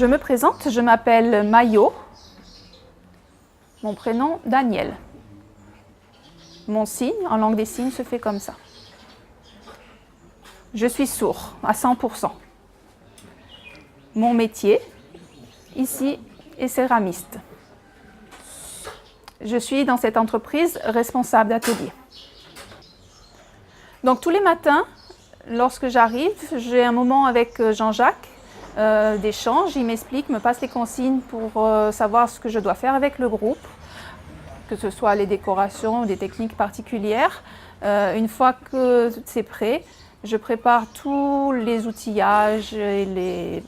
Je me présente, je m'appelle Mayo, mon prénom Daniel. Mon signe en langue des signes se fait comme ça. Je suis sourd à 100%. Mon métier, ici, est céramiste. Je suis dans cette entreprise responsable d'atelier. Donc tous les matins, lorsque j'arrive, j'ai un moment avec Jean-Jacques d'échange. Il m'explique, me passe les consignes pour savoir ce que je dois faire avec le groupe, que ce soit les décorations ou des techniques particulières. Une fois que c'est prêt, je prépare tous les outillages et les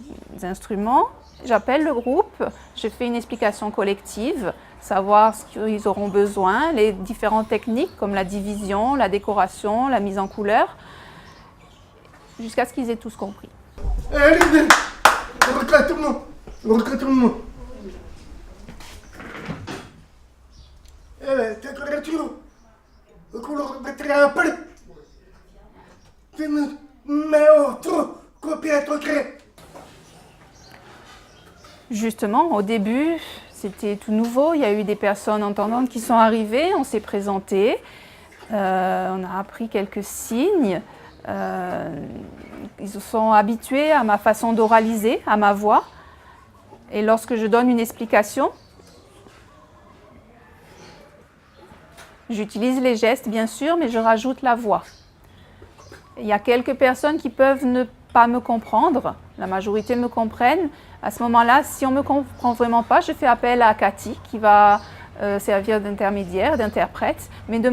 instruments. J'appelle le groupe, je fais une explication collective, savoir ce qu'ils auront besoin, les différentes techniques comme la division, la décoration, la mise en couleur, jusqu'à ce qu'ils aient tous compris. Allez, recadrement. Ta colorature, color betrapel. Mais autre, copier ton cré. Justement, au début, c'était tout nouveau. Il y a eu des personnes entendantes qui sont arrivées, on s'est présenté, on a appris quelques signes. Ils se sont habitués à ma façon d'oraliser, à ma voix. Et lorsque je donne une explication, j'utilise les gestes, bien sûr, mais je rajoute la voix. Il y a quelques personnes qui peuvent ne pas me comprendre. La majorité me comprennent. À ce moment-là, si on ne me comprend vraiment pas, je fais appel à Cathy qui va servir d'intermédiaire, d'interprète. Mais de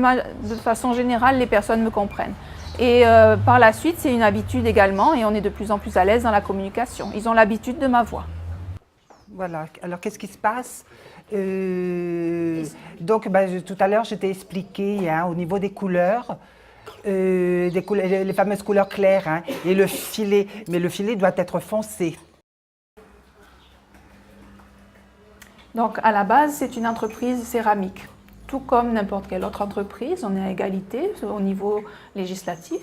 façon générale, les personnes me comprennent. Et par la suite, c'est une habitude également et on est de plus en plus à l'aise dans la communication. Ils ont l'habitude de ma voix. Voilà, alors qu'est-ce qui se passe? Donc, tout à l'heure, je t'ai expliqué au niveau des couleurs, les fameuses couleurs claires et le filet. Mais le filet doit être foncé. Donc, à la base, c'est une entreprise céramique. Tout comme n'importe quelle autre entreprise, on est à égalité au niveau législatif.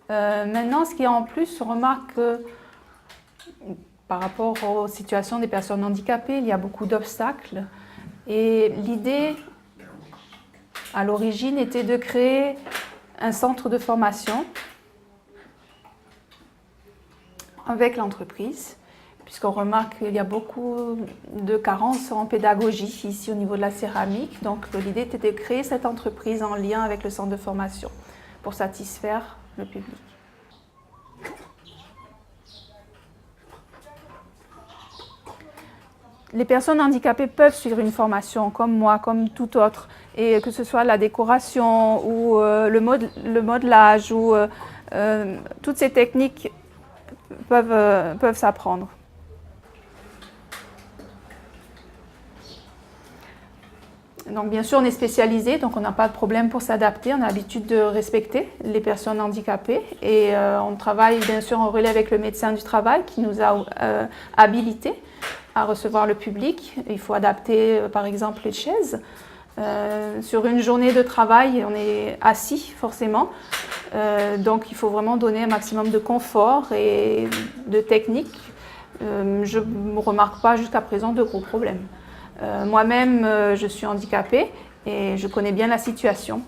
Maintenant, ce qui est en plus, on remarque que par rapport aux situations des personnes handicapées, il y a beaucoup d'obstacles. Et l'idée, à l'origine, était de créer un centre de formation avec l'entreprise, puisqu'on remarque qu'il y a beaucoup de carences en pédagogie ici au niveau de la céramique. Donc l'idée était de créer cette entreprise en lien avec le centre de formation pour satisfaire le public. Les personnes handicapées peuvent suivre une formation comme moi, comme tout autre, et que ce soit la décoration ou le modelage ou toutes ces techniques peuvent s'apprendre. Donc bien sûr, on est spécialisé, donc on n'a pas de problème pour s'adapter. On a l'habitude de respecter les personnes handicapées et on travaille bien sûr en relais avec le médecin du travail qui nous a habilités à recevoir le public. Il faut adapter par exemple les chaises. Sur une journée de travail, on est assis forcément. Donc il faut vraiment donner un maximum de confort et de technique. Je ne remarque pas jusqu'à présent de gros problèmes. Moi-même, je suis handicapée et je connais bien la situation.